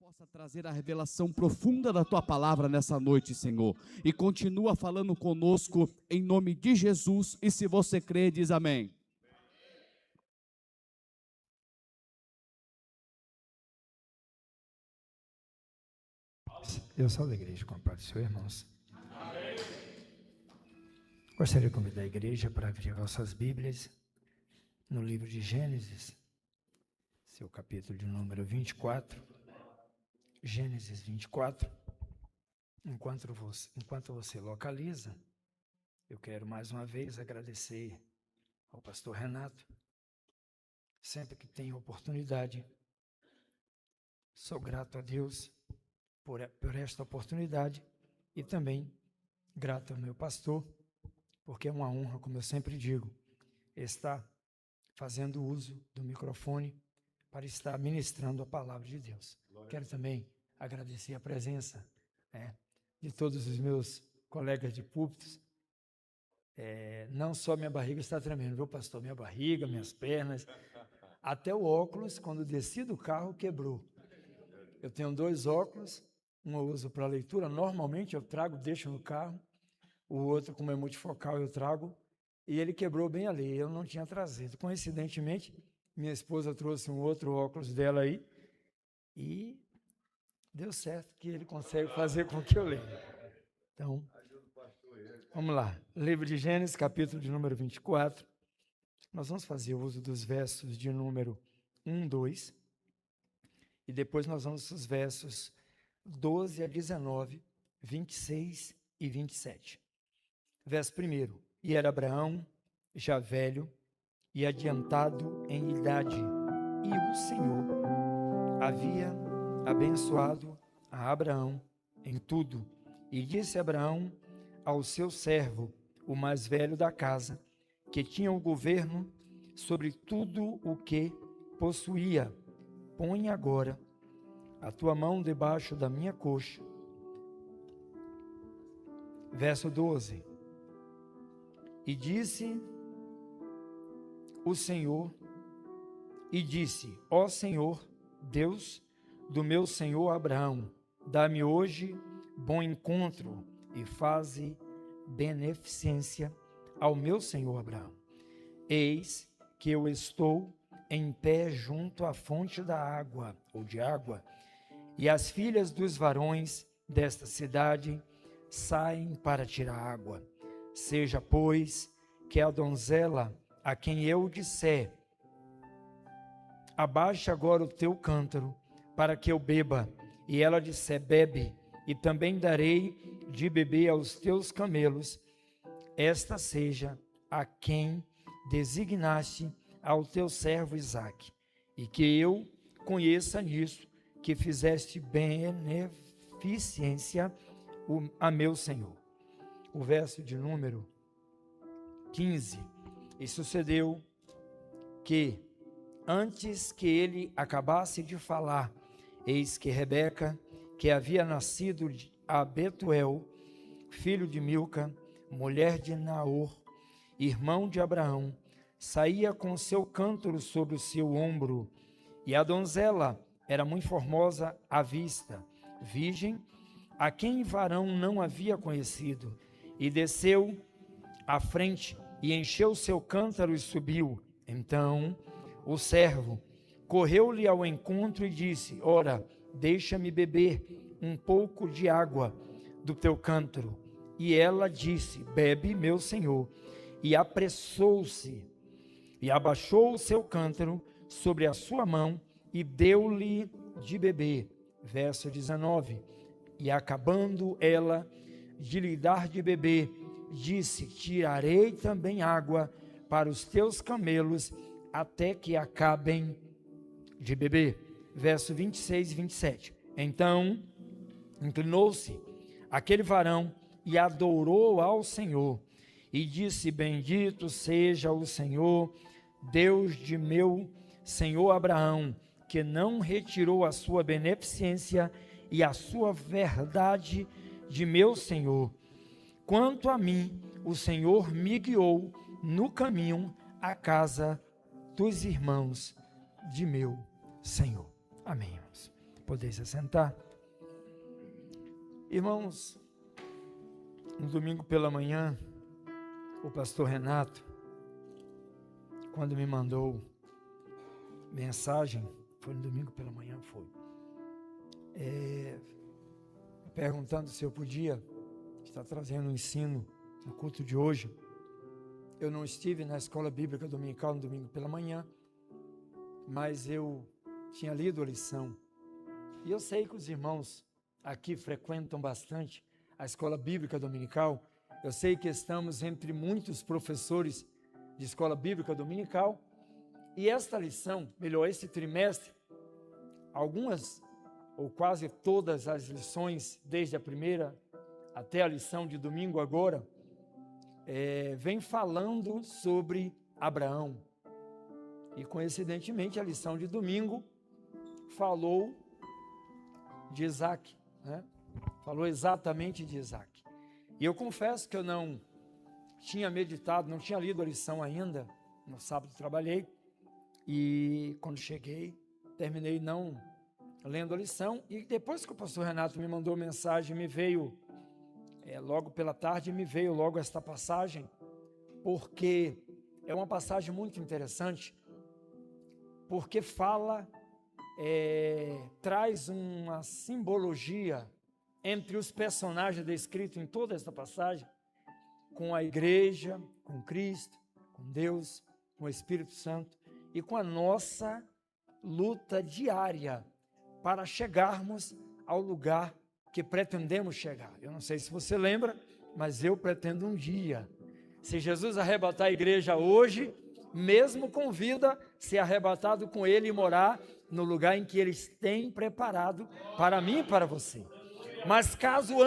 possa trazer a revelação profunda da Tua palavra nessa noite, Senhor. E continua falando conosco em nome de Jesus. E se você crê, diz amém. Eu sou da igreja, com a paz do Senhor, irmãos. Gostaria de convidar a igreja para abrir vossas Bíblias no livro de Gênesis, seu capítulo de número 24. Gênesis 24. Enquanto você localiza, eu quero mais uma vez agradecer ao pastor Renato. Sempre que tenho oportunidade, sou grato a Deus por esta oportunidade e também grato ao meu pastor, porque é uma honra, como eu sempre digo, estar fazendo uso do microfone para estar ministrando a palavra de Deus. Quero também agradecer a presença de todos os meus colegas de púlpitos. Não só minha barriga está tremendo, viu, pastor? Minha barriga, minhas pernas, até o óculos, quando desci do carro, quebrou. Eu tenho 2 óculos, um eu uso para leitura, normalmente eu trago, deixo no carro, o outro, como é multifocal, eu trago, e ele quebrou bem ali, eu não tinha trazido. Coincidentemente, minha esposa trouxe um outro óculos dela aí, e deu certo que ele consegue fazer com que eu leia. Então, vamos lá. Livro de Gênesis, capítulo de número 24. Nós vamos fazer o uso dos versos de número 1, 2, e depois nós vamos os versos 12 a 19, 26 e 27. Verso 1. E era Abraão, já velho e adiantado em idade, e o Senhor havia abençoado a Abraão em tudo. E disse Abraão ao seu servo, o mais velho da casa, que tinha o governo sobre tudo o que possuía: põe agora a tua mão debaixo da minha coxa. Verso 12. E disse o Senhor, ó Senhor, Deus do meu senhor Abraão, dá-me hoje bom encontro e faze beneficência ao meu senhor Abraão. Eis que eu estou em pé junto à fonte da água, ou de água, e as filhas dos varões desta cidade saem para tirar água. Seja, pois, que a donzela a quem eu disser, abaixa agora o teu cântaro para que eu beba, e ela disser, bebe, e também darei de beber aos teus camelos, esta seja a quem designaste ao teu servo Isaque, e que eu conheça nisso que fizeste beneficência a meu Senhor. O verso de número 15. E sucedeu que, antes que ele acabasse de falar, eis que Rebeca, que havia nascido a Betuel, filho de Milca, mulher de Naor, irmão de Abraão, saía com seu cântaro sobre o seu ombro, e a donzela era muito formosa à vista, virgem, a quem varão não havia conhecido, e desceu à frente, e encheu seu cântaro e subiu. Então o servo correu-lhe ao encontro e disse, ora, deixa-me beber um pouco de água do teu cântaro. E ela disse, bebe, meu senhor. E apressou-se, e abaixou o seu cântaro sobre a sua mão, e deu-lhe de beber. Verso 19. E acabando ela de lhe dar de beber, disse, tirarei também água para os teus camelos, até que acabem de beber. Verso 26 e 27. Então inclinou-se aquele varão e adorou ao Senhor, e disse, bendito seja o Senhor, Deus de meu senhor Abraão, que não retirou a sua beneficência e a sua verdade de meu senhor. Quanto a mim, o Senhor me guiou no caminho à casa dos irmãos de meu Senhor. Amém, irmãos. Podeis assentar. Irmãos, no domingo pela manhã, o pastor Renato, quando me mandou mensagem, foi no domingo pela manhã, perguntando se eu podia estar trazendo um ensino no culto de hoje. Eu não estive na escola bíblica dominical no domingo pela manhã, mas eu tinha lido a lição. E eu sei que os irmãos aqui frequentam bastante a escola bíblica dominical. Eu sei que estamos entre muitos professores de escola bíblica dominical. E esta lição, melhor, esse trimestre, algumas ou quase todas as lições, desde a primeira até a lição de domingo agora, vem falando sobre Abraão. E coincidentemente a lição de domingo falou de Isaac, né? Falou exatamente de Isaac. E eu confesso que eu não tinha meditado, não tinha lido a lição ainda. No sábado trabalhei e quando cheguei, terminei não lendo a lição. E depois que o pastor Renato me mandou mensagem, me veio, logo pela tarde, me veio logo esta passagem, porque é uma passagem muito interessante, porque fala, traz uma simbologia entre os personagens descritos em toda esta passagem, com a igreja, com Cristo, com Deus, com o Espírito Santo e com a nossa luta diária para chegarmos ao lugar que pretendemos chegar. Eu não sei se você lembra, mas eu pretendo um dia, se Jesus arrebatar a igreja hoje, mesmo com vida, ser arrebatado com ele e morar no lugar em que eles têm preparado para mim e para você. Mas caso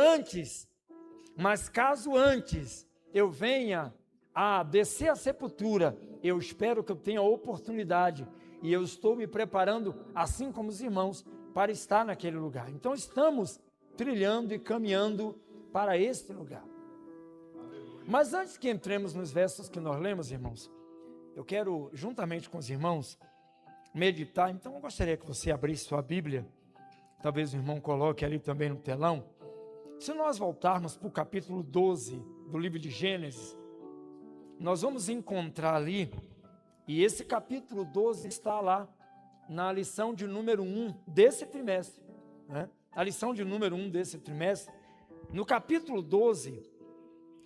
antes eu venha a descer a sepultura, eu espero que eu tenha oportunidade e eu estou me preparando, assim como os irmãos, para estar naquele lugar. Então estamos trilhando e caminhando para este lugar. Mas antes que entremos nos versos que nós lemos, irmãos, eu quero, juntamente com os irmãos, meditar. Então eu gostaria que você abrisse sua Bíblia, talvez o irmão coloque ali também no telão. Se nós voltarmos para o capítulo 12 do livro de Gênesis, nós vamos encontrar ali, e esse capítulo 12 está lá na lição de número 1 desse trimestre, né? A lição de número 1 desse trimestre, no capítulo 12,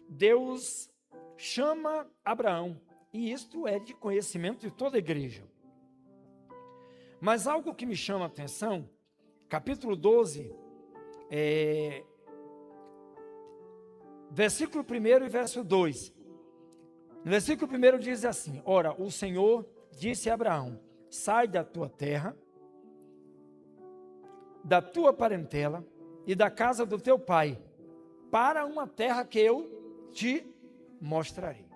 Deus chama Abraão, e isto é de conhecimento de toda a igreja. Mas algo que me chama a atenção, capítulo 12, versículo 1 e verso 2. No versículo 1 diz assim: ora, o Senhor disse a Abraão: sai da tua terra, da tua parentela e da casa do teu pai, para uma terra que eu te mostrarei.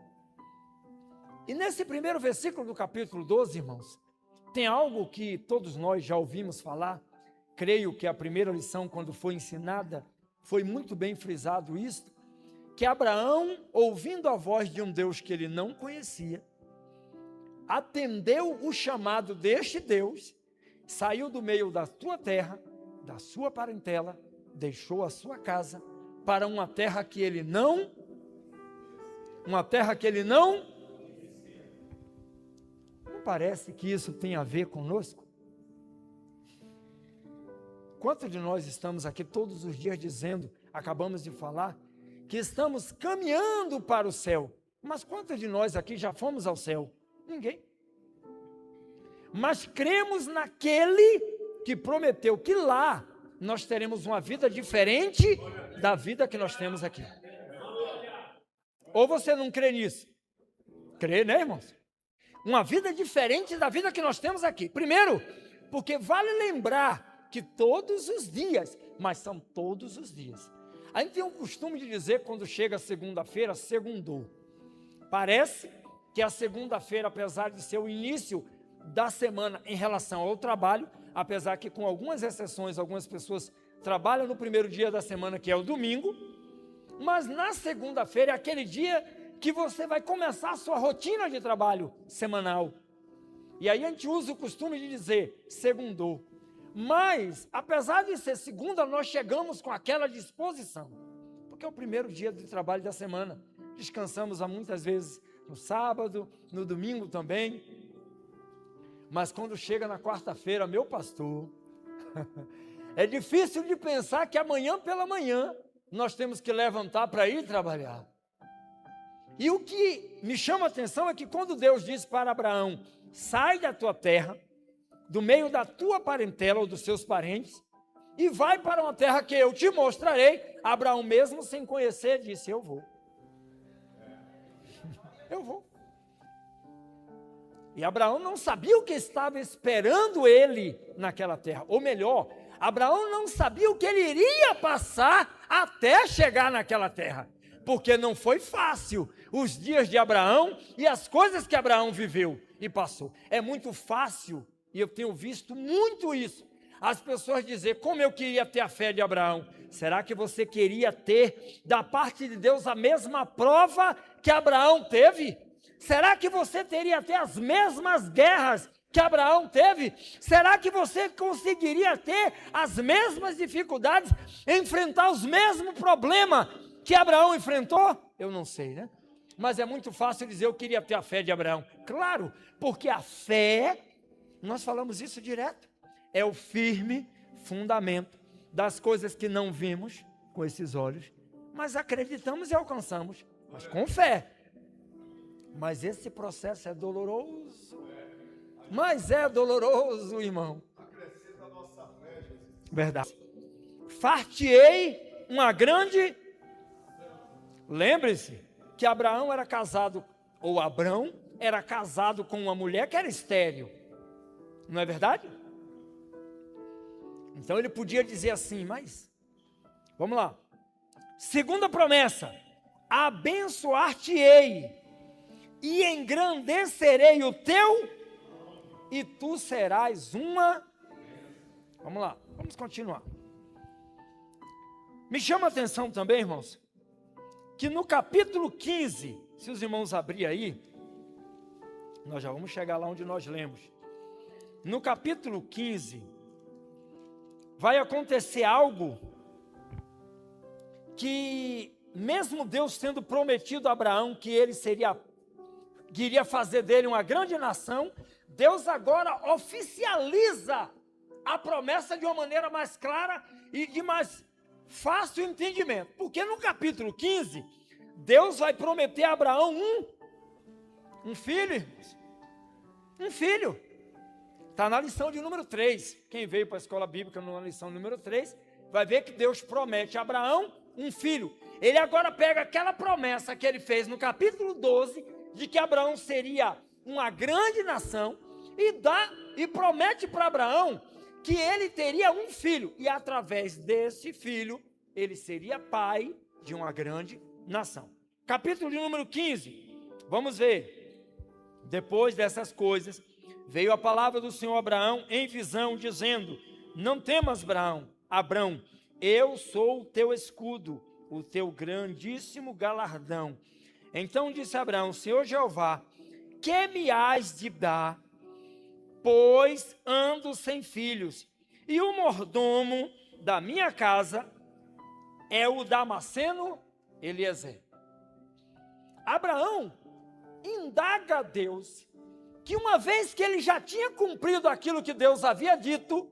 E nesse primeiro versículo do capítulo 12, irmãos, tem algo que todos nós já ouvimos falar. Creio que a primeira lição, quando foi ensinada, foi muito bem frisado isto, que Abraão, ouvindo a voz de um Deus que ele não conhecia, atendeu o chamado deste Deus, saiu do meio da tua terra, da sua parentela, deixou a sua casa, para uma terra que ele não parece que isso tem a ver conosco? Quantos de nós estamos aqui todos os dias dizendo, acabamos de falar, que estamos caminhando para o céu, mas quantos de nós aqui já fomos ao céu? Ninguém. Mas cremos naquele que prometeu que lá nós teremos uma vida diferente da vida que nós temos aqui. Ou você não crê nisso? Crê, né, irmãos? Uma vida diferente da vida que nós temos aqui. Primeiro, porque vale lembrar que todos os dias, mas são todos os dias. A gente tem um costume de dizer, quando chega segunda-feira, segundou. Parece que a segunda-feira, apesar de ser o início da semana em relação ao trabalho, apesar que com algumas exceções, algumas pessoas trabalham no primeiro dia da semana, que é o domingo, mas na segunda-feira é aquele dia que você vai começar a sua rotina de trabalho semanal. E aí a gente usa o costume de dizer, segundou. Mas, apesar de ser segunda, nós chegamos com aquela disposição, porque é o primeiro dia de trabalho da semana. Descansamos muitas vezes no sábado, no domingo também. Mas quando chega na quarta-feira, meu pastor, é difícil de pensar que amanhã pela manhã nós temos que levantar para ir trabalhar. E o que me chama a atenção é que quando Deus disse para Abraão, sai da tua terra, do meio da tua parentela ou dos seus parentes, e vai para uma terra que eu te mostrarei, Abraão mesmo sem conhecer disse, eu vou. Eu vou. E Abraão não sabia o que estava esperando ele naquela terra, ou melhor, Abraão não sabia o que ele iria passar até chegar naquela terra, porque não foi fácil os dias de Abraão e as coisas que Abraão viveu e passou. É muito fácil, e eu tenho visto muito isso, as pessoas dizer, como eu queria ter a fé de Abraão. Será que você queria ter da parte de Deus a mesma prova que Abraão teve? Será que você teria até as mesmas guerras que Abraão teve? Será que você conseguiria ter as mesmas dificuldades, enfrentar os mesmos problemas que Abraão enfrentou? Eu não sei, né? Mas é muito fácil dizer, eu queria ter a fé de Abraão. Claro, porque a fé, nós falamos isso direto, é o firme fundamento das coisas que não vimos com esses olhos, mas acreditamos e alcançamos, mas com fé. Mas esse processo é doloroso. Mas é doloroso, irmão. Verdade. Far-te-ei uma grande... Lembre-se que Abraão era casado, ou Abrão era casado com uma mulher que era estéril. Não é verdade? Então ele podia dizer assim, mas... Vamos lá. Segunda promessa. Abençoar-te-ei e engrandecerei o teu, e tu serás uma... Vamos lá, vamos continuar. Me chama a atenção também, irmãos, que no capítulo 15, se os irmãos abrirem aí, nós já vamos chegar lá onde nós lemos. No capítulo 15, vai acontecer algo que, mesmo Deus tendo prometido a Abraão que ele iria fazer dele uma grande nação, Deus agora oficializa a promessa de uma maneira mais clara e de mais fácil entendimento. Porque no capítulo 15, Deus vai prometer a Abraão um filho, irmãos. Um filho. Está na lição de número 3. Quem veio para a escola bíblica na lição número 3, vai ver que Deus promete a Abraão um filho. Ele agora pega aquela promessa que ele fez no capítulo 12, de que Abraão seria uma grande nação, e promete para Abraão que ele teria um filho, e através desse filho, ele seria pai de uma grande nação. Capítulo de número 15, vamos ver. Depois dessas coisas, veio a palavra do Senhor a Abraão em visão, dizendo, não temas, Abrão, eu sou o teu escudo, o teu grandíssimo galardão. Então disse Abraão, Senhor Jeová, que me hás de dar, pois ando sem filhos, e o mordomo da minha casa é o Damasceno Eliezer. Abraão indaga a Deus, que uma vez que ele já tinha cumprido aquilo que Deus havia dito,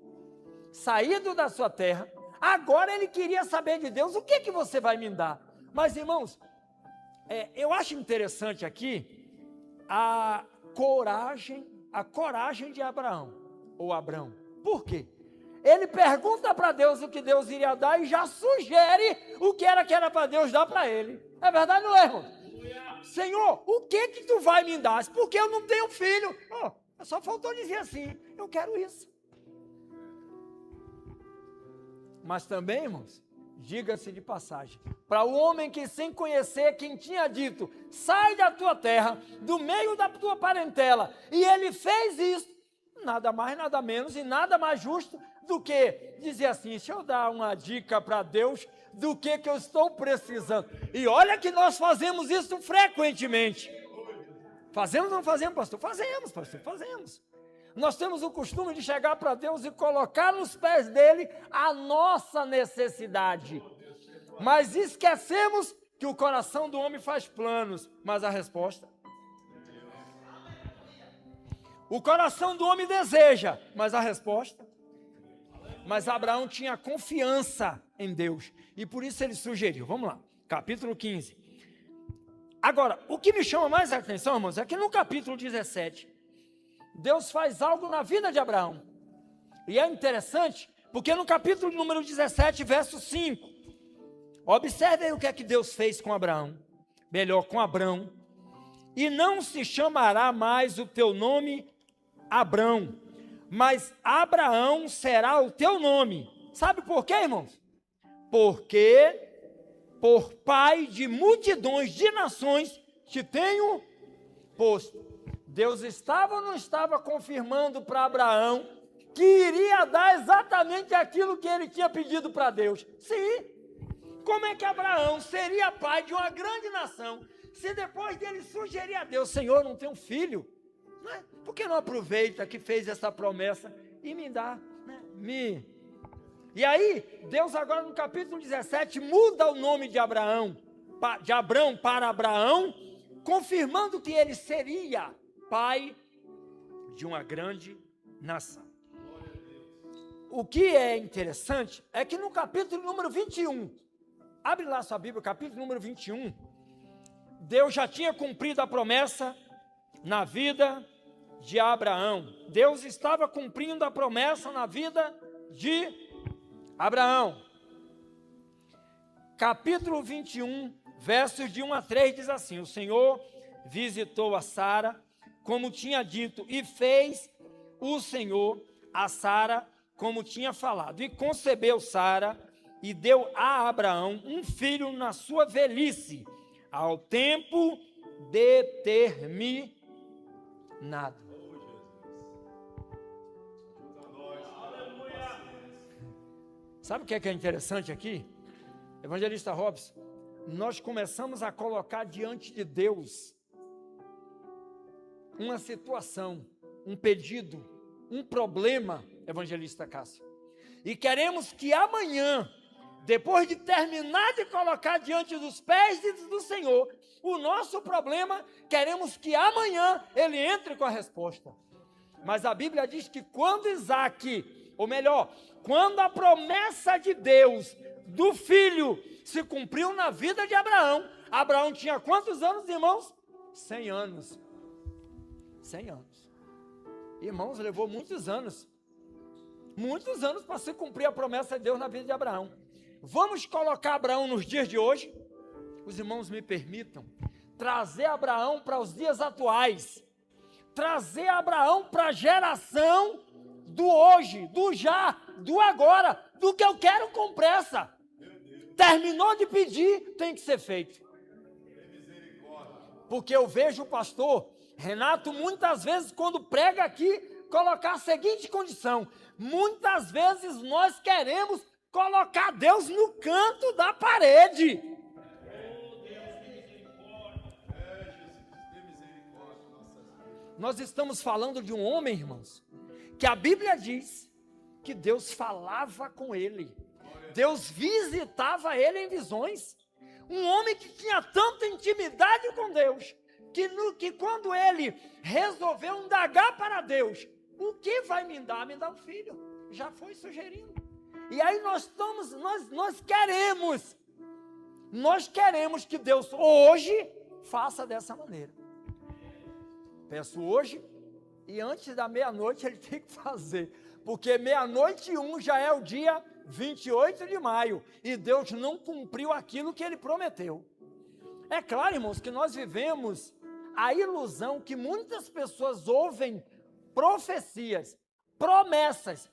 saído da sua terra, agora ele queria saber de Deus, o que você vai me dar? Mas irmãos, eu acho interessante aqui a coragem de Abraão, ou Abrão. Por quê? Ele pergunta para Deus o que Deus iria dar e já sugere o que era para Deus dar para ele. É verdade, não é, irmão? Senhor, o que tu vai me dar? Porque eu não tenho filho. Só faltou dizer assim, eu quero isso. Mas também, irmãos, diga-se de passagem, para o homem que sem conhecer quem tinha dito, sai da tua terra, do meio da tua parentela, e ele fez isso, nada mais, nada menos e nada mais justo do que dizer assim, deixa eu dar uma dica para Deus do que eu estou precisando. E olha que nós fazemos isso frequentemente. Fazemos ou não fazemos, pastor? Fazemos, pastor, fazemos. Nós temos o costume de chegar para Deus e colocar nos pés dele a nossa necessidade. Mas esquecemos que o coração do homem faz planos, mas a resposta? O coração do homem deseja, mas a resposta? Mas Abraão tinha confiança em Deus, e por isso ele sugeriu. Vamos lá, capítulo 15. Agora, o que me chama mais a atenção, irmãos, é que no capítulo 17, Deus faz algo na vida de Abraão. E é interessante, porque no capítulo número 17, verso 5, observe aí o que é que Deus fez com Abraão. Melhor, com Abrão. E não se chamará mais o teu nome Abrão, mas Abraão será o teu nome. Sabe por quê, irmãos? Porque por pai de multidões de nações te tenho posto. Deus estava ou não estava confirmando para Abraão que iria dar exatamente aquilo que ele tinha pedido para Deus? Sim. Como é que Abraão seria pai de uma grande nação se depois dele sugerir a Deus: Senhor, não tenho filho? Não é? Por que não aproveita que fez essa promessa e me dá? Né? E aí, Deus agora no capítulo 17 muda o nome de Abraão para Abraão, confirmando que ele seria pai de uma grande nação. O que é interessante é que no capítulo número 21, abre lá sua Bíblia, capítulo número 21, Deus já tinha cumprido a promessa na vida de Abraão. Deus estava cumprindo a promessa na vida de Abraão. Capítulo 21, versos de 1 a 3 diz assim: o Senhor visitou a Sara, como tinha dito, e fez o Senhor a Sara como tinha falado. E concebeu Sara e deu a Abraão um filho na sua velhice, ao tempo determinado. Sabe o que é interessante aqui? Evangelista Robson, nós começamos a colocar diante de Deus uma situação, um pedido, um problema, evangelista Cássio, e queremos que amanhã, depois de terminar de colocar diante dos pés do Senhor o nosso problema, queremos que amanhã ele entre com a resposta. Mas a Bíblia diz que quando Isaac, ou melhor, quando a promessa de Deus do filho se cumpriu na vida de Abraão, Abraão tinha quantos anos, irmãos? 100 anos. 100 anos. Irmãos, levou muitos anos para se cumprir a promessa de Deus na vida de Abraão. Vamos colocar Abraão nos dias de hoje? Os irmãos me permitam trazer Abraão para os dias atuais, trazer Abraão para a geração do hoje, do já, do agora, do que eu quero com pressa. Terminou de pedir, tem que ser feito. Porque eu vejo o pastor Renato, muitas vezes, quando prega aqui, colocar a seguinte condição: muitas vezes nós queremos colocar Deus no canto da parede. Nós estamos falando de um homem, irmãos, que a Bíblia diz que Deus falava com ele, Deus visitava ele em visões. Um homem que tinha tanta intimidade com Deus, que quando ele resolveu indagar para Deus, o que vai me dar? Me dá um filho. Já foi sugerindo. E aí nós queremos que Deus hoje faça dessa maneira. Peço hoje, e antes da meia-noite ele tem que fazer, porque 00:01 já é o dia 28 de maio, e Deus não cumpriu aquilo que ele prometeu. É claro, irmãos, que nós vivemos a ilusão que muitas pessoas ouvem profecias, promessas,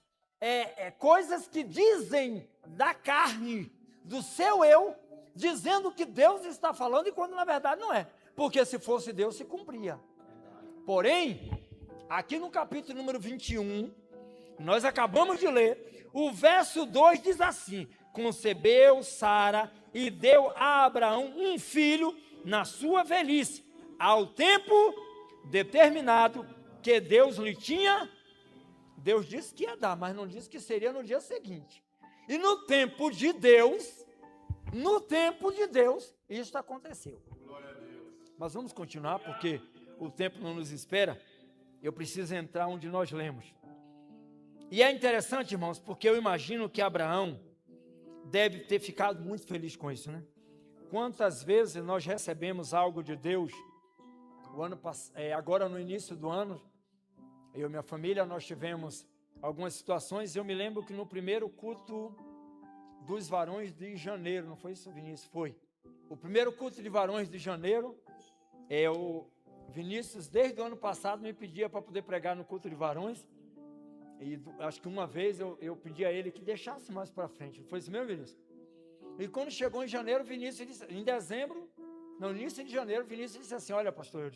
coisas que dizem da carne, do seu eu, dizendo que Deus está falando, e quando na verdade não é, porque se fosse Deus se cumpria. Porém, aqui no capítulo número 21, nós acabamos de ler, o verso 2 diz assim: concebeu Sara e deu a Abraão um filho na sua velhice, ao tempo determinado que Deus lhe tinha Deus disse que ia dar, mas não disse que seria no dia seguinte. E no tempo de Deus, isso aconteceu. Mas vamos continuar, porque o tempo não nos espera. Eu preciso entrar onde nós lemos. E é interessante, irmãos, porque eu imagino que Abraão deve ter ficado muito feliz com isso, né? Quantas vezes nós recebemos algo de Deus, agora no início do ano, eu e minha família, nós tivemos algumas situações. Eu me lembro que no primeiro culto dos varões de janeiro, não foi isso, Vinícius? Foi. O primeiro culto de varões de janeiro, o Vinícius, desde o ano passado, me pedia para poder pregar no culto de varões. E acho que uma vez eu pedi a ele que deixasse mais para frente. Foi isso mesmo, Vinícius? E quando chegou em janeiro, Vinícius disse, em dezembro, no início de janeiro, Vinícius disse assim: olha, pastor,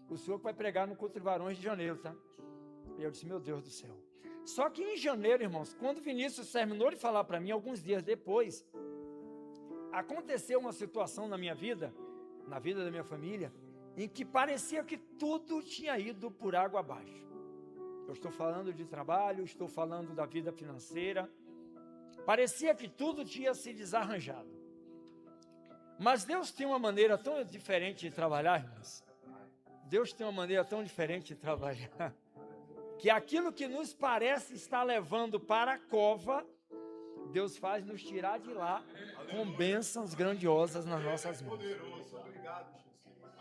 o senhor vai pregar no culto de varões de janeiro, tá? E eu disse: meu Deus do céu. Só que em janeiro, irmãos, quando Vinícius terminou de falar para mim, alguns dias depois, aconteceu uma situação na minha vida, na vida da minha família, em que parecia que tudo tinha ido por água abaixo. Eu estou falando de trabalho, estou falando da vida financeira. Parecia que tudo tinha se desarranjado. Mas Deus tem uma maneira tão diferente de trabalhar, irmãos. Deus tem uma maneira tão diferente de trabalhar, que aquilo que nos parece estar levando para a cova, Deus faz nos tirar de lá com bênçãos grandiosas nas nossas mãos.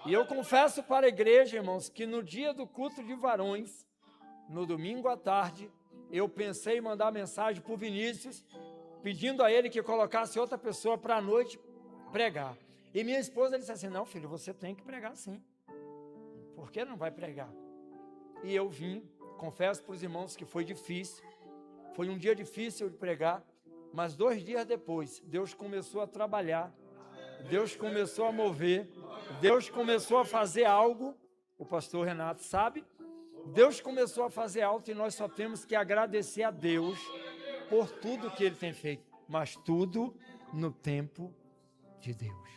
E eu confesso para a igreja, irmãos, que no dia do culto de varões, no domingo à tarde, eu pensei em mandar mensagem para o Vinícius, pedindo a ele que colocasse outra pessoa para a noite pregar. E minha esposa disse assim: não, filho, você tem que pregar sim. Por que não vai pregar? E eu vim, confesso para os irmãos que foi difícil, foi um dia difícil de pregar, mas 2 dias depois, Deus começou a trabalhar, Deus começou a mover, Deus começou a fazer algo. O pastor Renato sabe, Deus começou a fazer algo e nós só temos que agradecer a Deus por tudo que Ele tem feito, mas tudo no tempo de Deus.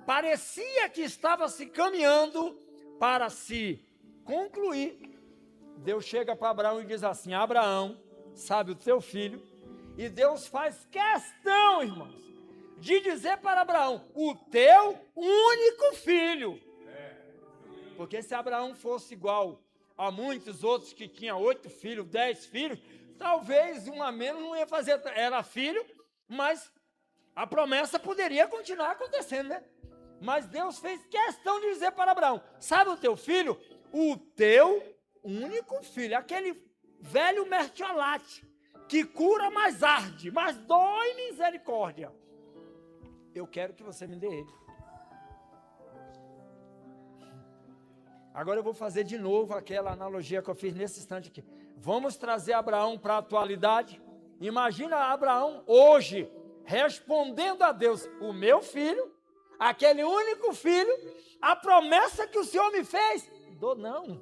Parecia que estava se caminhando para se concluir. Deus chega para Abraão e diz assim: Abraão, sabe o teu filho? E Deus faz questão, irmãos, de dizer para Abraão: o teu único filho. Porque se Abraão fosse igual a muitos outros que tinham 8 filhos, 10 filhos, talvez um a menos não ia fazer, era filho, mas a promessa poderia continuar acontecendo, né? Mas Deus fez questão de dizer para Abraão: sabe o teu filho? O teu único filho, aquele velho mertiolate, que cura, mas arde, mas dói misericórdia. Eu quero que você me dê ele. Agora eu vou fazer de novo aquela analogia que eu fiz nesse instante aqui. Vamos trazer Abraão para a atualidade. Imagina Abraão hoje respondendo a Deus: o meu filho, aquele único filho, a promessa que o Senhor me fez, dou não.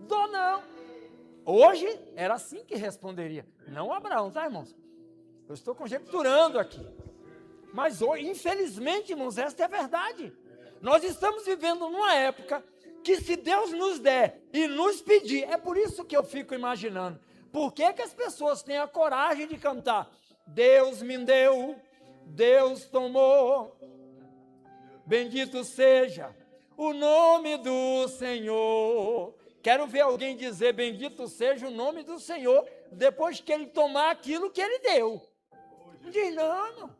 Dou não. Hoje era assim que responderia. Não Abraão, tá, irmãos? Eu estou conjecturando aqui. Mas hoje, infelizmente, irmãos, esta é a verdade. Nós estamos vivendo numa época que, se Deus nos der e nos pedir, é por isso que eu fico imaginando, por que as pessoas têm a coragem de cantar: Deus me deu, Deus tomou, bendito seja o nome do Senhor. Quero ver alguém dizer: bendito seja o nome do Senhor, depois que ele tomar aquilo que ele deu. Diz não.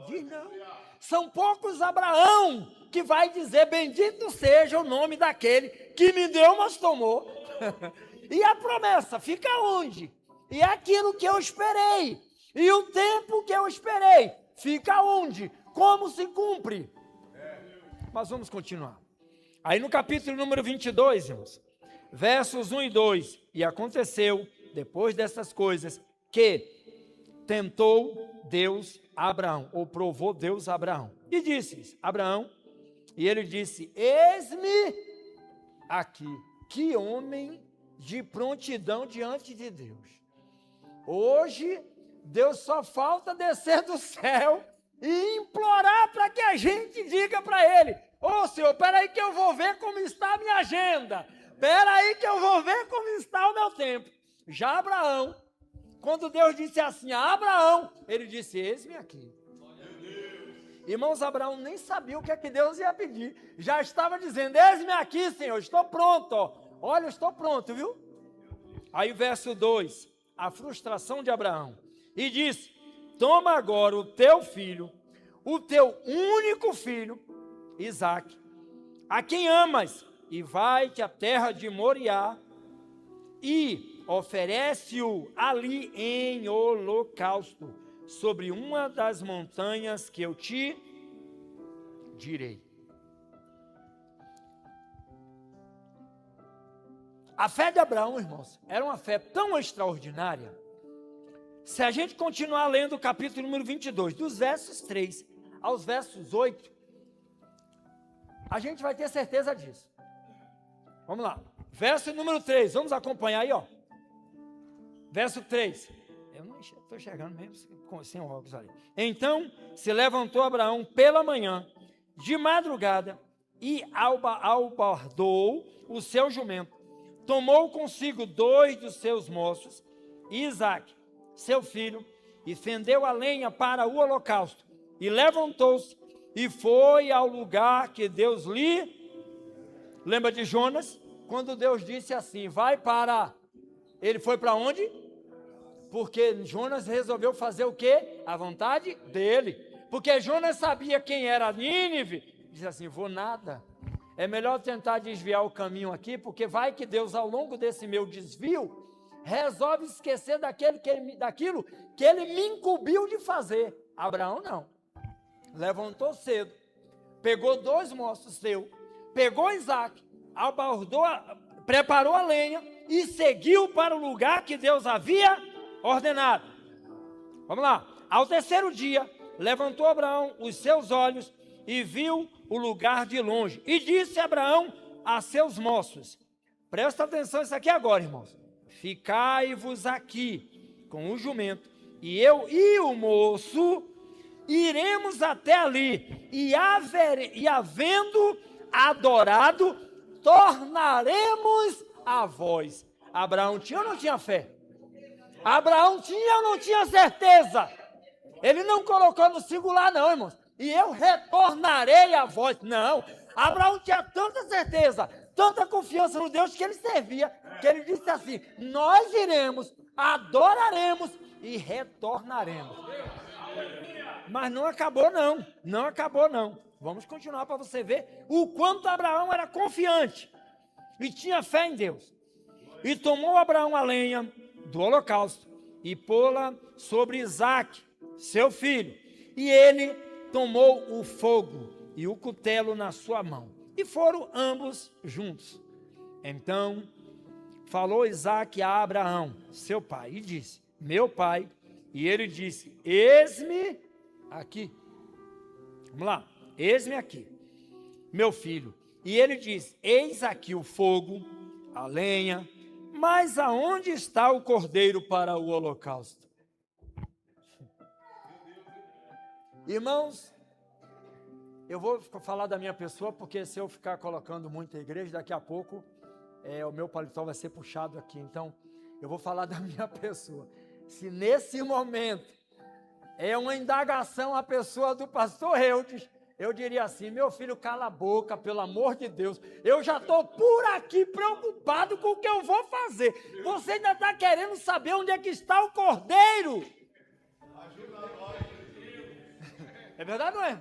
Diz não. São poucos Abraão que vai dizer: bendito seja o nome daquele que me deu, mas tomou. E a promessa fica onde? E aquilo que eu esperei, e o tempo que eu esperei, fica onde? Como se cumpre? Mas vamos continuar. Aí no capítulo número 22, irmãos, versos 1 e 2, e aconteceu, depois dessas coisas, que tentou Deus a Abraão, ou provou Deus a Abraão, e disse: Abraão, e ele disse: eis-me aqui. Que homem de prontidão diante de Deus. Hoje, Deus só falta descer do céu e implorar para que a gente diga para ele: ô Senhor, espera aí que eu vou ver como está a minha agenda, Espera aí que eu vou ver como está o meu tempo. Já Abraão, quando Deus disse assim, Abraão, ele disse, eis-me aqui. Irmãos, Abraão nem sabia o que é que Deus ia pedir. Já estava dizendo, eis-me aqui, Senhor, estou pronto. Ó. Olha, eu estou pronto, viu? Aí verso 2, a frustração de Abraão. E disse, toma agora o teu filho, o teu único filho, Isaque, a quem amas, e vai-te à terra de Moriá, e oferece-o ali em holocausto, sobre uma das montanhas que eu te direi. A fé de Abraão, irmãos, era uma fé tão extraordinária. Se a gente continuar lendo o capítulo número 22, dos versos 3 aos versos 8, a gente vai ter certeza disso. Vamos lá. Verso número 3, vamos acompanhar aí, ó. Verso 3. Eu não estou enxergando mesmo sem óculos ali. Então se levantou Abraão pela manhã, de madrugada, e albardou o seu jumento. Tomou consigo 2 dos seus moços, e Isaque, seu filho, e fendeu a lenha para o holocausto. E levantou-se e foi ao lugar que Deus lhe... Lembra de Jonas? Quando Deus disse assim, vai para... Ele foi para onde? Porque Jonas resolveu fazer o quê? A vontade dele. Porque Jonas sabia quem era Nínive. Disse assim, vou nada. É melhor tentar desviar o caminho aqui, porque vai que Deus, ao longo desse meu desvio, resolve esquecer daquilo que ele me incumbiu de fazer. Abraão não. Levantou cedo, pegou 2 moços seus, pegou Isaque, albardou, preparou a lenha e seguiu para o lugar que Deus havia ordenado. Vamos lá. Ao terceiro dia, levantou Abraão os seus olhos e viu o lugar de longe. E disse Abraão a seus moços, presta atenção isso aqui agora, irmãos. Ficai-vos aqui com o jumento, e eu e o moço iremos até ali, e havendo adorado, tornaremos a vós. Abraão tinha ou não tinha fé? Abraão tinha ou não tinha certeza? Ele não colocou no singular não, irmãos. E eu retornarei a vós. Não. Abraão tinha tanta certeza, tanta confiança no Deus que ele servia, que ele disse assim, nós iremos, adoraremos e retornaremos. Mas não acabou não, não acabou não. Vamos continuar para você ver o quanto Abraão era confiante e tinha fé em Deus. E tomou Abraão a lenha do holocausto e pô-la sobre Isaque, seu filho. E ele tomou o fogo e o cutelo na sua mão. E foram ambos juntos. Então falou Isaque a Abraão, seu pai, e disse, meu pai. E ele disse, eis-me aqui. Vamos lá. Eis-me aqui, meu filho. E ele diz, eis aqui o fogo, a lenha, mas aonde está o cordeiro para o holocausto? Irmãos, eu vou falar da minha pessoa, porque se eu ficar colocando muita igreja, daqui a pouco o meu paletó vai ser puxado aqui. Então, eu vou falar da minha pessoa. Se nesse momento é uma indagação à pessoa do pastor Eudes, eu diria assim, meu filho, cala a boca, pelo amor de Deus. Eu já estou por aqui preocupado com o que eu vou fazer. Você ainda está querendo saber onde é que está o cordeiro? Ajuda nós. É verdade, não é?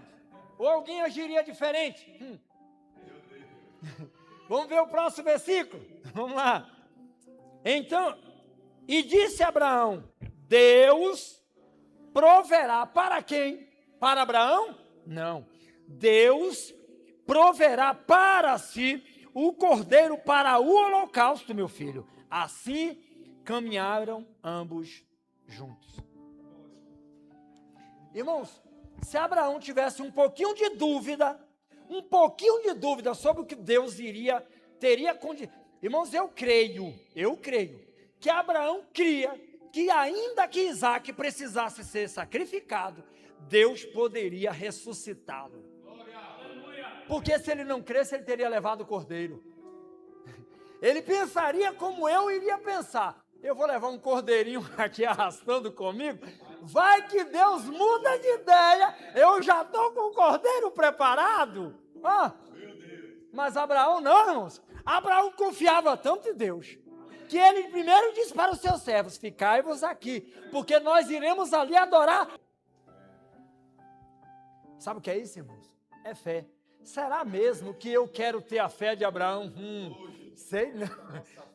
Ou alguém agiria diferente? Vamos ver o próximo versículo? Vamos lá. Então, e disse Abraão, Deus proverá para quem? Para Abraão? Não. Deus proverá para si o cordeiro para o holocausto, meu filho. Assim caminharam ambos juntos. Irmãos, se Abraão tivesse um pouquinho de dúvida sobre o que Deus teria condição. Irmãos, eu creio que Abraão cria que ainda que Isaque precisasse ser sacrificado, Deus poderia ressuscitá-lo. Porque se ele não cresce, ele teria levado o cordeiro. Ele pensaria como eu iria pensar. Eu vou levar um cordeirinho aqui arrastando comigo. Vai que Deus muda de ideia. Eu já estou com o cordeiro preparado. Mas Abraão não, irmãos. Abraão confiava tanto em Deus, que ele primeiro disse para os seus servos: ficai-vos aqui, porque nós iremos ali adorar. Sabe o que é isso, irmãos? É fé. Será mesmo que eu quero ter a fé de Abraão? Sei não.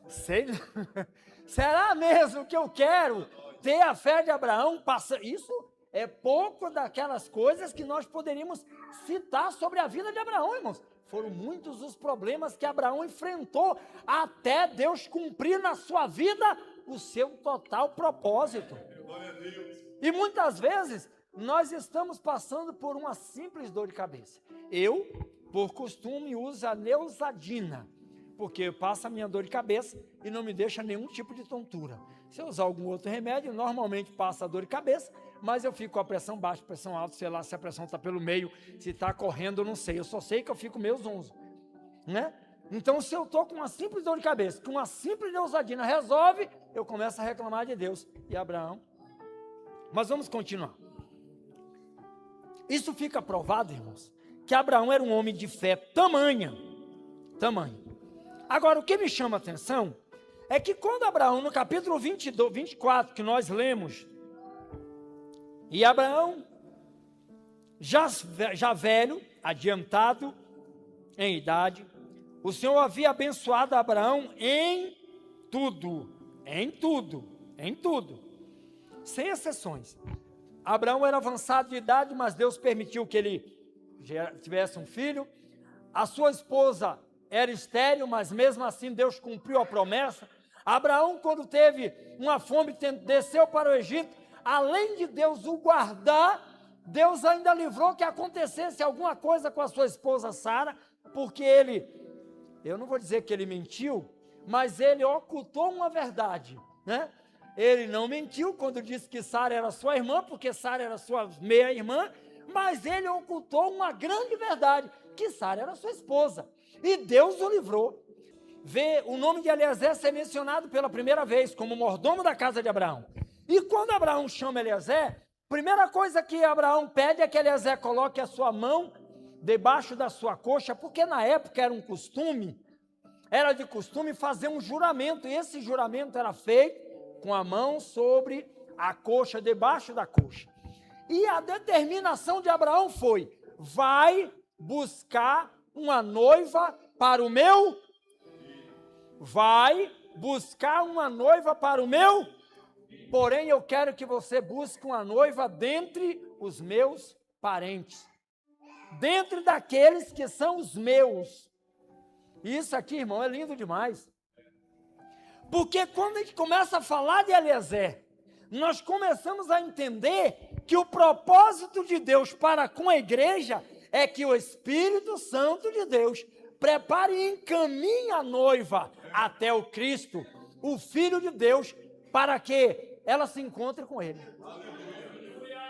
Sei não. Será mesmo que eu quero ter a fé de Abraão? Isso é pouco daquelas coisas que nós poderíamos citar sobre a vida de Abraão, irmãos. Foram muitos os problemas que Abraão enfrentou até Deus cumprir na sua vida o seu total propósito. E muitas vezes nós estamos passando por uma simples dor de cabeça. Eu, por costume, uso a Neusadina, porque passa a minha dor de cabeça e não me deixa nenhum tipo de tontura. Se eu usar algum outro remédio, normalmente passa a dor de cabeça, mas eu fico com a pressão baixa, pressão alta, sei lá se a pressão está pelo meio, se está correndo, eu não sei. Eu só sei que eu fico meio zonzo, né? Então, se eu estou com uma simples dor de cabeça, com uma simples Neusadina resolve, eu começo a reclamar de Deus. E Abraão? Mas vamos continuar. Isso fica provado, irmãos, que Abraão era um homem de fé tamanha. Agora, o que me chama a atenção é que quando Abraão, no capítulo 24, que nós lemos, e Abraão, já velho, adiantado em idade, o Senhor havia abençoado Abraão em tudo, sem exceções. Abraão era avançado de idade, mas Deus permitiu que ele tivesse um filho. A sua esposa era estéril, mas mesmo assim Deus cumpriu a promessa. Abraão, quando teve uma fome, desceu para o Egito. Além de Deus o guardar, Deus ainda livrou que acontecesse alguma coisa com a sua esposa Sara, porque eu não vou dizer que ele mentiu, mas ele ocultou uma verdade, né? Ele não mentiu quando disse que Sara era sua irmã, porque Sara era sua meia-irmã, mas ele ocultou uma grande verdade, que Sara era sua esposa. E Deus o livrou. Vê o nome de Eliezer ser mencionado pela primeira vez como mordomo da casa de Abraão. E quando Abraão chama Eliezer, primeira coisa que Abraão pede é que Eliezer coloque a sua mão debaixo da sua coxa, porque na época era de costume fazer um juramento, e esse juramento era feito com a mão sobre a coxa, debaixo da coxa. E a determinação de Abraão foi: vai buscar uma noiva para o meu? Vai buscar uma noiva para o meu? Porém, eu quero que você busque uma noiva dentre os meus parentes, dentre daqueles que são os meus. Isso aqui, irmão, é lindo demais. Porque quando a gente começa a falar de Eliezer, nós começamos a entender que o propósito de Deus para com a igreja é que o Espírito Santo de Deus prepare e encaminhe a noiva até o Cristo, o Filho de Deus, para que ela se encontre com ele.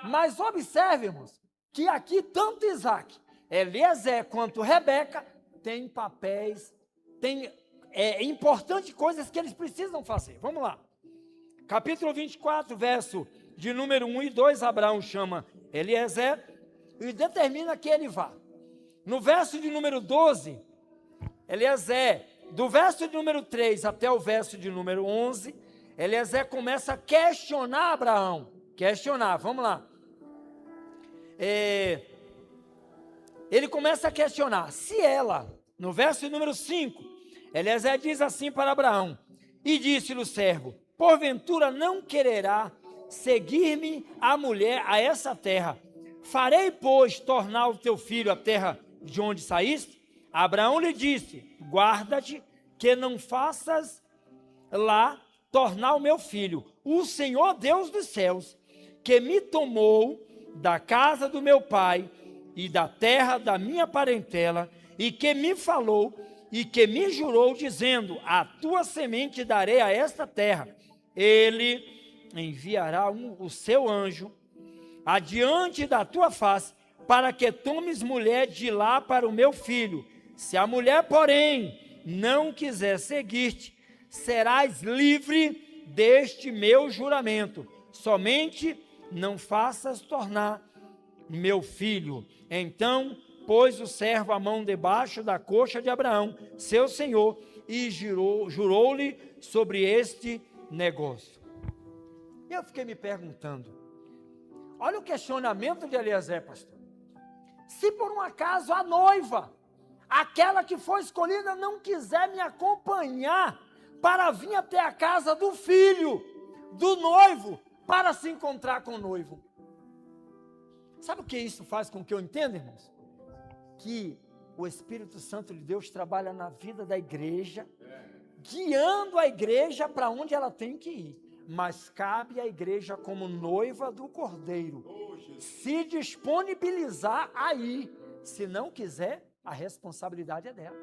Mas observe, irmãos, que aqui tanto Isaac, Eliezer quanto Rebeca têm papéis, têm importantes coisas que eles precisam fazer. Vamos lá. Capítulo 24, verso de número 1 e 2, Abraão chama Eliezer e determina que ele vá. No verso de número 12, Eliezer, do verso de número 3 até o verso de número 11, Eliezer começa a questionar Abraão. Vamos lá. Ele começa a questionar se ela, no verso de número 5, Eliezer diz assim para Abraão: e disse-lhe o servo: porventura não quererá seguir-me a mulher a essa terra? Farei, pois, tornar o teu filho a terra de onde saíste? Abraão lhe disse: guarda-te que não faças lá tornar o meu filho. O Senhor Deus dos céus, que me tomou da casa do meu pai e da terra da minha parentela, e que me falou e que me jurou, dizendo: a tua semente darei a esta terra, ele enviará o seu anjo adiante da tua face, para que tomes mulher de lá para o meu filho. Se a mulher, porém, não quiser seguir-te, serás livre deste meu juramento. Somente não faças tornar meu filho. Então pôs o servo a mão debaixo da coxa de Abraão, seu senhor, e jurou-lhe sobre este negócio. Eu fiquei me perguntando, olha o questionamento de Eliezer, pastor. Se por um acaso a noiva, aquela que foi escolhida, não quiser me acompanhar para vir até a casa do filho, do noivo, para se encontrar com o noivo. Sabe o que isso faz com que eu entenda, irmãos? Que o Espírito Santo de Deus trabalha na vida da igreja, guiando a igreja para onde ela tem que ir. Mas cabe à igreja, como noiva do Cordeiro, se disponibilizar a ir. Se não quiser, a responsabilidade é dela.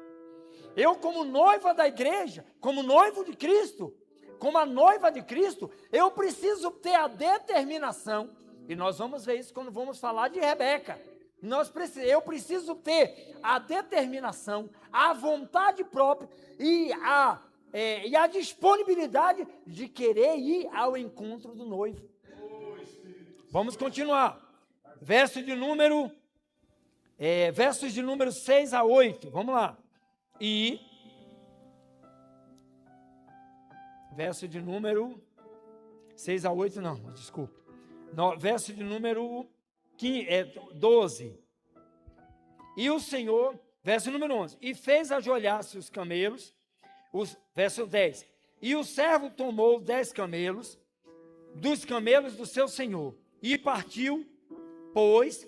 Eu, como noiva da igreja, como noivo de Cristo, como a noiva de Cristo, eu preciso ter a determinação, e nós vamos ver isso quando vamos falar de Rebeca. Eu preciso ter a determinação, a vontade própria e a disponibilidade de querer ir ao encontro do noivo. Vamos continuar. Versos de número 6 a 8. Vamos lá. Verso de número 6 a 8, não, desculpa. Verso de número 12. E o Senhor, verso número 11, e fez ajoelhar-se os camelos, verso 10, e o servo tomou 10 camelos, dos camelos do seu senhor, e partiu, pois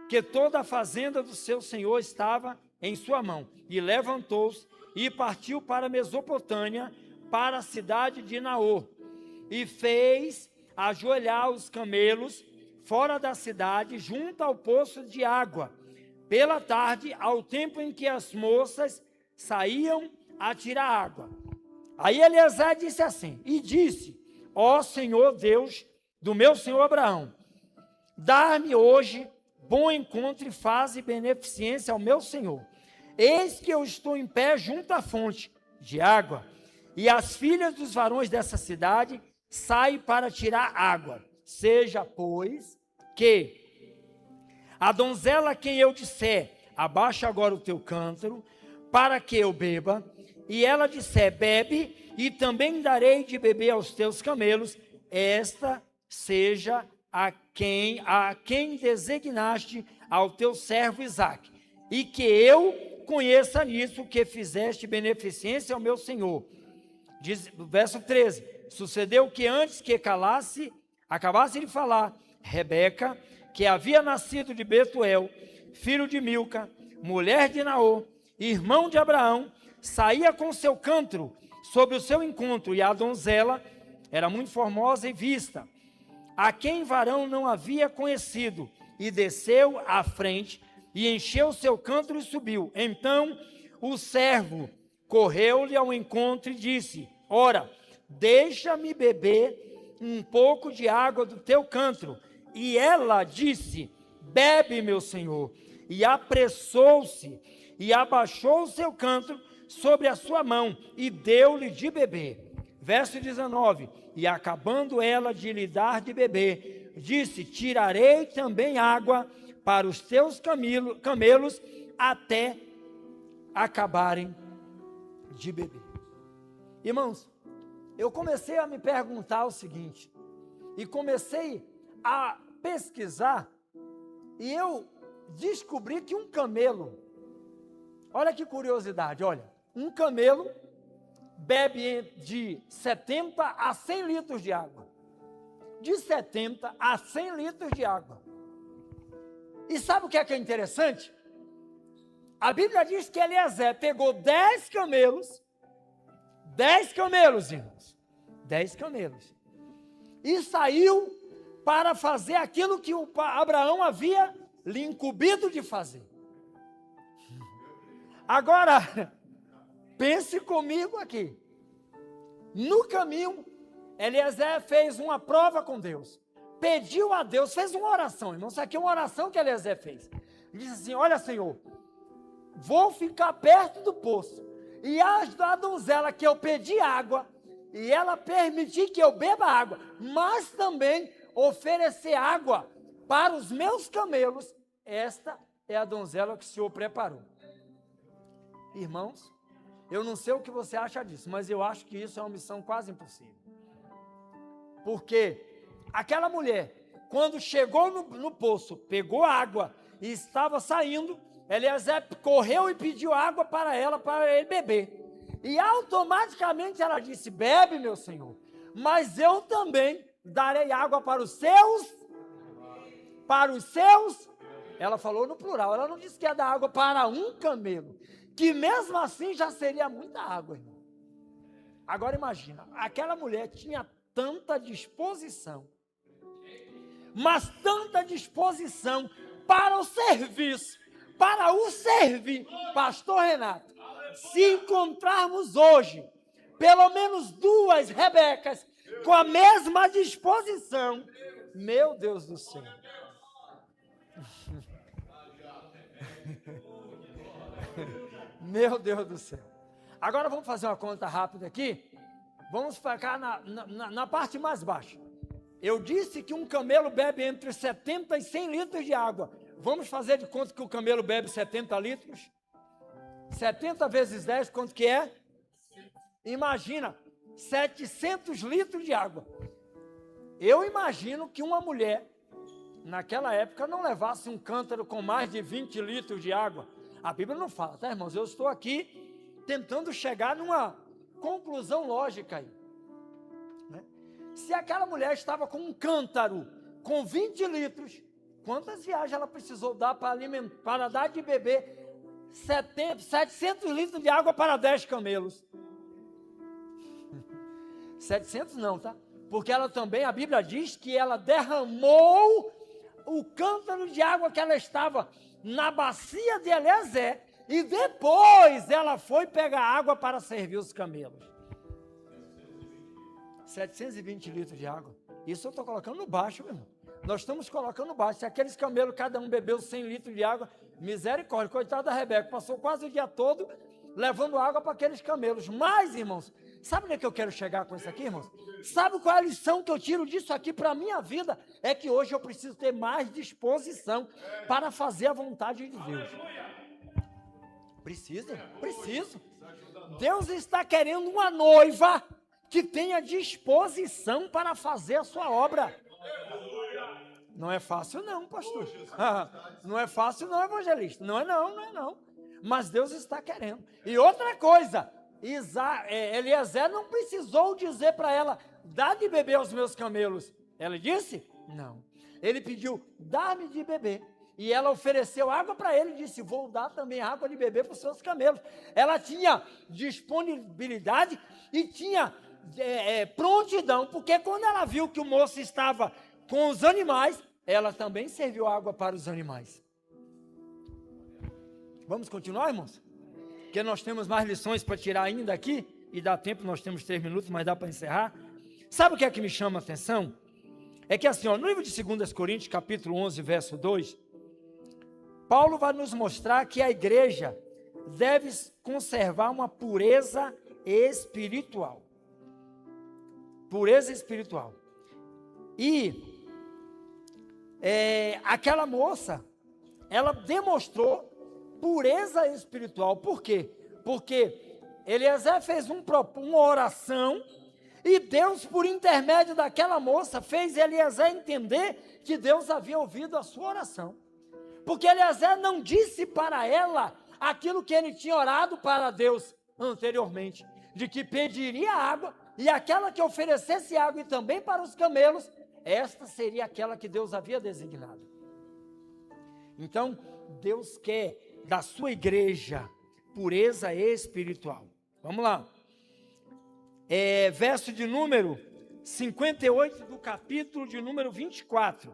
que toda a fazenda do seu senhor estava em sua mão, e levantou-se, e partiu para a Mesopotâmia, para a cidade de Naor, e fez ajoelhar os camelos fora da cidade, junto ao poço de água, pela tarde, ao tempo em que as moças saíam a tirar água. Aí Eliezer disse assim, e disse, ó Senhor Deus do meu senhor Abraão, dá-me hoje bom encontro e faze beneficência ao meu senhor. Eis que eu estou em pé junto à fonte de água, e as filhas dos varões dessa cidade saem para tirar água. Seja, pois, que a donzela a quem eu disser, abaixa agora o teu cântaro, para que eu beba, e ela disser, bebe, e também darei de beber aos teus camelos, esta seja a quem designaste ao teu servo Isaque, e que eu conheça nisso que fizeste beneficência ao meu senhor. Verso 13, sucedeu que antes que acabasse de falar, Rebeca, que havia nascido de Betuel, filho de Milca, mulher de Naor, irmão de Abraão, saía com seu cântaro sobre o seu encontro, e a donzela era muito formosa e vista, a quem varão não havia conhecido, e desceu à frente, e encheu seu cântaro e subiu. Então o servo correu-lhe ao encontro e disse, ora, deixa-me beber um pouco de água do teu cântaro. E ela disse, bebe, meu senhor. E apressou-se e abaixou o seu cântaro sobre a sua mão e deu-lhe de beber. Verso 19, e acabando ela de lhe dar de beber, disse, tirarei também água para os teus camelos até acabarem de beber. Irmãos, eu comecei a me perguntar o seguinte, e comecei a pesquisar, e eu descobri que um camelo, olha que curiosidade, olha, um camelo bebe de 70 a 100 litros de água, de 70 a 100 litros de água. E sabe o que é interessante? A Bíblia diz que Eliezer pegou 10 camelos, irmãos, 10 camelos, e saiu para fazer aquilo que o Abraão havia lhe incumbido de fazer. Agora, pense comigo aqui. No caminho, Eliezer fez uma prova com Deus. Pediu a Deus, fez uma oração, irmão. Isso aqui é uma oração que Eliezer fez. Ele disse assim, olha, Senhor, vou ficar perto do poço. E a donzela que eu pedi água, e ela permitir que eu beba água, mas também oferecer água para os meus camelos, esta é a donzela que o Senhor preparou. Irmãos, eu não sei o que você acha disso, mas eu acho que isso é uma missão quase impossível. Porque aquela mulher, quando chegou no poço, pegou água e estava saindo, Eliezer correu e pediu água para ele beber. E automaticamente ela disse: bebe, meu senhor, mas eu também darei água para os seus. Ela falou no plural, ela não disse que ia dar água para um camelo, que mesmo assim já seria muita água, irmão. Agora imagina, aquela mulher tinha tanta disposição, mas tanta disposição para o serviço, para o servir. Pastor Renato, se encontrarmos hoje pelo menos 2 Rebecas com a mesma disposição, meu Deus do céu. Meu Deus do céu. Agora vamos fazer uma conta rápida aqui. Vamos ficar na parte mais baixa. Eu disse que um camelo bebe entre 70 e 100 litros de água. Vamos fazer de conta que o camelo bebe 70 litros? 70 vezes 10, quanto que é? Imagina, 700 litros de água. Eu imagino que uma mulher, naquela época, não levasse um cântaro com mais de 20 litros de água. A Bíblia não fala, tá, irmãos? Eu estou aqui tentando chegar numa conclusão lógica aí. Né? Se aquela mulher estava com um cântaro com 20 litros, quantas viagens ela precisou dar para dar de beber 700 litros de água para 10 camelos? 700 não, tá? Porque ela também, a Bíblia diz que ela derramou o cântaro de água que ela estava na bacia de Eliezer, e depois ela foi pegar água para servir os camelos. 720 litros de água. Isso eu estou colocando no baixo, meu irmão. Nós estamos colocando no baixo. Se aqueles camelos, cada um bebeu 100 litros de água, misericórdia, coitada da Rebeca, passou quase o dia todo levando água para aqueles camelos. Mas, irmãos, sabe onde é que eu quero chegar com isso aqui, irmãos? Sabe qual é a lição que eu tiro disso aqui para a minha vida? É que hoje eu preciso ter mais disposição para fazer a vontade de Deus. Preciso. Deus está querendo uma noiva que tenha disposição para fazer a sua obra. Não é fácil não, pastor. Não é fácil não, evangelista. Não é não. Mas Deus está querendo. E outra coisa, Eliezer não precisou dizer para ela: dá de beber aos meus camelos. Ela disse? Não. Ele pediu: dá-me de beber. E ela ofereceu água para ele e disse: vou dar também água de beber para os seus camelos. Ela tinha disponibilidade e tinha prontidão, porque quando ela viu que o moço estava com os animais, ela também serviu água para os animais. Vamos continuar, irmãos? Porque nós temos mais lições para tirar ainda aqui, e dá tempo, nós temos 3 minutos, mas dá para encerrar. Sabe o que é que me chama a atenção? É que assim, no livro de 2 Coríntios, capítulo 11, verso 2, Paulo vai nos mostrar que a igreja deve conservar uma pureza espiritual. Pureza espiritual. E aquela moça, ela demonstrou pureza espiritual. Por quê? Porque Eliezer fez uma oração e Deus, por intermédio daquela moça, fez Eliezer entender que Deus havia ouvido a sua oração. Porque Eliezer não disse para ela aquilo que ele tinha orado para Deus anteriormente, de que pediria água, e aquela que oferecesse água e também para os camelos, esta seria aquela que Deus havia designado. Então, Deus quer da sua igreja pureza espiritual. Vamos lá. Verso de número 58 do capítulo de número 24.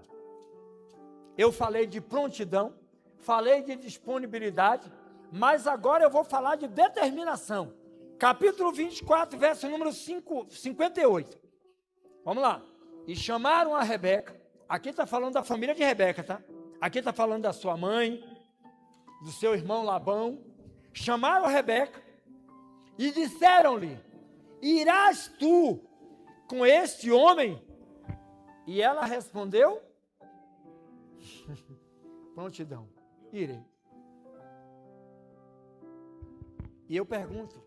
Eu falei de prontidão, falei de disponibilidade, mas agora eu vou falar de determinação. Capítulo 24, verso número 58. Vamos lá. E chamaram a Rebeca. Aqui está falando da família de Rebeca, tá? Aqui está falando da sua mãe, do seu irmão Labão. Chamaram a Rebeca E disseram-lhe: irás tu com este homem? E ela respondeu: prontidão, irei. E eu pergunto,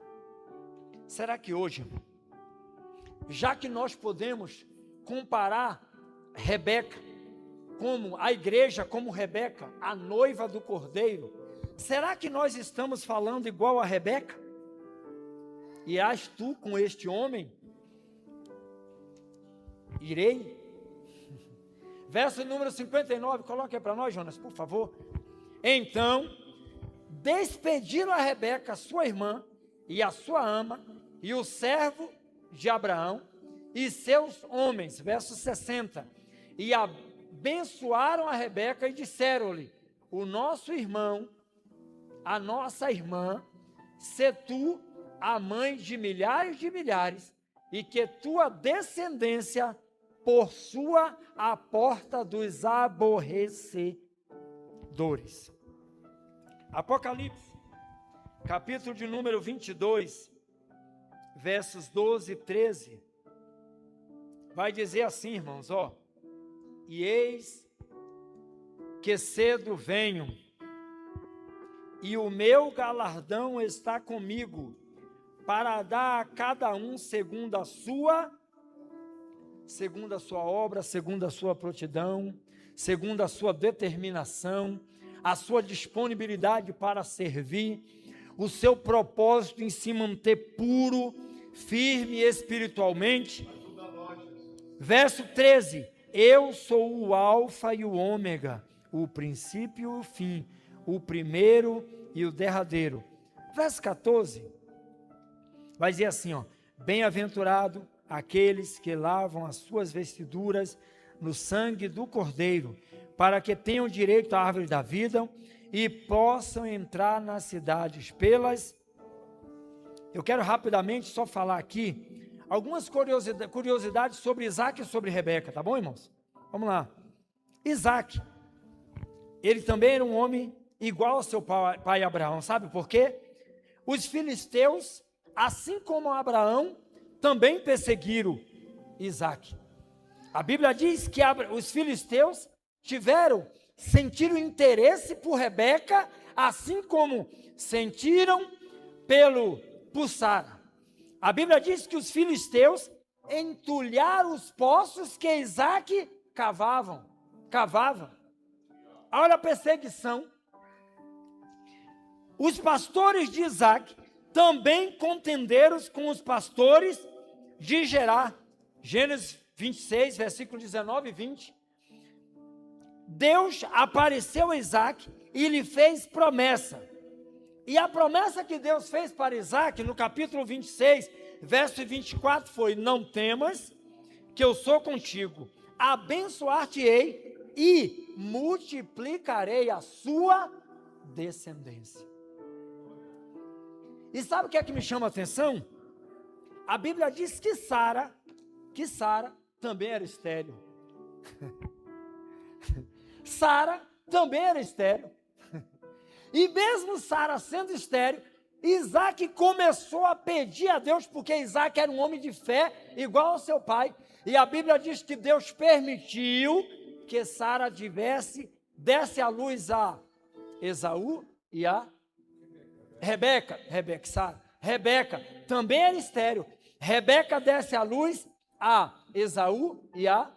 será que hoje, já que nós podemos comparar Rebeca, como a igreja, como Rebeca, a noiva do Cordeiro, será que nós estamos falando igual a Rebeca? Irás tu com este homem? Irei. Verso número 59, coloque aí para nós, Jonas, por favor. Então, despediram a Rebeca, sua irmã, e a sua ama, e o servo de Abraão, e seus homens, verso 60, e abençoaram a Rebeca e disseram-lhe: o nosso irmão, a nossa irmã, sê tu a mãe de milhares, e que tua descendência possua a porta dos aborrecedores. Apocalipse, capítulo de número 22, versos 12 e 13, vai dizer assim, irmãos, ó: e eis que cedo venho, e o meu galardão está comigo, para dar a cada um segundo a sua obra, segundo a sua prontidão, segundo a sua determinação, a sua disponibilidade para servir, o seu propósito em se manter puro, firme espiritualmente. Verso 13: eu sou o alfa e o ômega, o princípio e o fim, o primeiro e o derradeiro. Verso 14, vai dizer assim, ó: bem-aventurado aqueles que lavam as suas vestiduras no sangue do Cordeiro, para que tenham direito à árvore da vida e possam entrar nas cidades pelas... Eu quero rapidamente só falar aqui algumas curiosidades sobre Isaac e sobre Rebeca, tá bom, irmãos? Vamos lá. Isaac, ele também era um homem igual ao seu pai Abraão, sabe por quê? Os filisteus, assim como Abraão, também perseguiram Isaac. A Bíblia diz que os filisteus sentiram interesse por Rebeca, assim como sentiram por Sara. A Bíblia diz que os filisteus entulharam os poços que Isaac cavava. Olha a perseguição. Os pastores de Isaac também contenderam com os pastores de Gerar. Gênesis 26, versículo 19 e 20. Deus apareceu a Isaac e lhe fez promessa. E a promessa que Deus fez para Isaac, no capítulo 26, verso 24, foi: não temas, que eu sou contigo, abençoar-te-ei e multiplicarei a sua descendência. E sabe o que é que me chama a atenção? A Bíblia diz que Sara também era estéril. Sara também era estéril. E mesmo Sara sendo estéril, Isaac começou a pedir a Deus, porque Isaac era um homem de fé, igual ao seu pai. E a Bíblia diz que Deus permitiu que Sara desse à luz a Esaú e a Rebeca também era estéril. Rebeca desse à luz a Esaú e a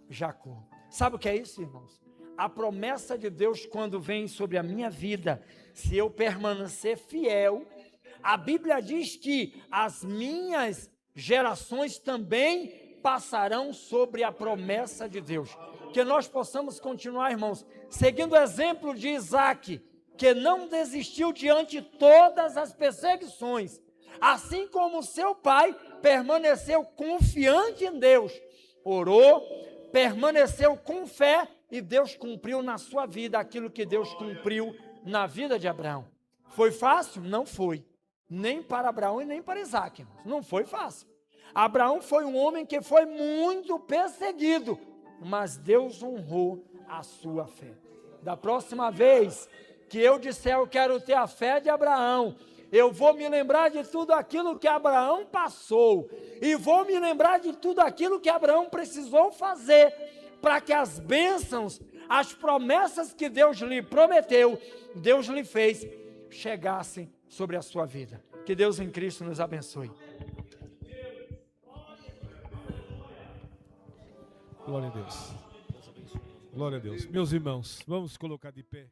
Jacó. Sabe o que é isso, irmãos? A promessa de Deus, quando vem sobre a minha vida, se eu permanecer fiel, a Bíblia diz que as minhas gerações também passarão sobre a promessa de Deus. Que nós possamos continuar, irmãos, seguindo o exemplo de Isaac, que não desistiu diante de todas as perseguições, assim como seu pai permaneceu confiante em Deus, orou, permaneceu com fé, e Deus cumpriu na sua vida aquilo que Deus cumpriu na vida de Abraão. Foi fácil? Não foi. Nem para Abraão e nem para Isaac, irmãos. Não foi fácil. Abraão foi um homem que foi muito perseguido, mas Deus honrou a sua fé. Da próxima vez que eu disser eu quero ter a fé de Abraão, Eu vou me lembrar de tudo aquilo que Abraão passou. E vou me lembrar de tudo aquilo que Abraão precisou fazer para que as bênçãos, as promessas que Deus lhe prometeu, Deus lhe fez, chegassem sobre a sua vida. Que Deus em Cristo nos abençoe. Glória a Deus. Glória a Deus. Meus irmãos, vamos colocar de pé.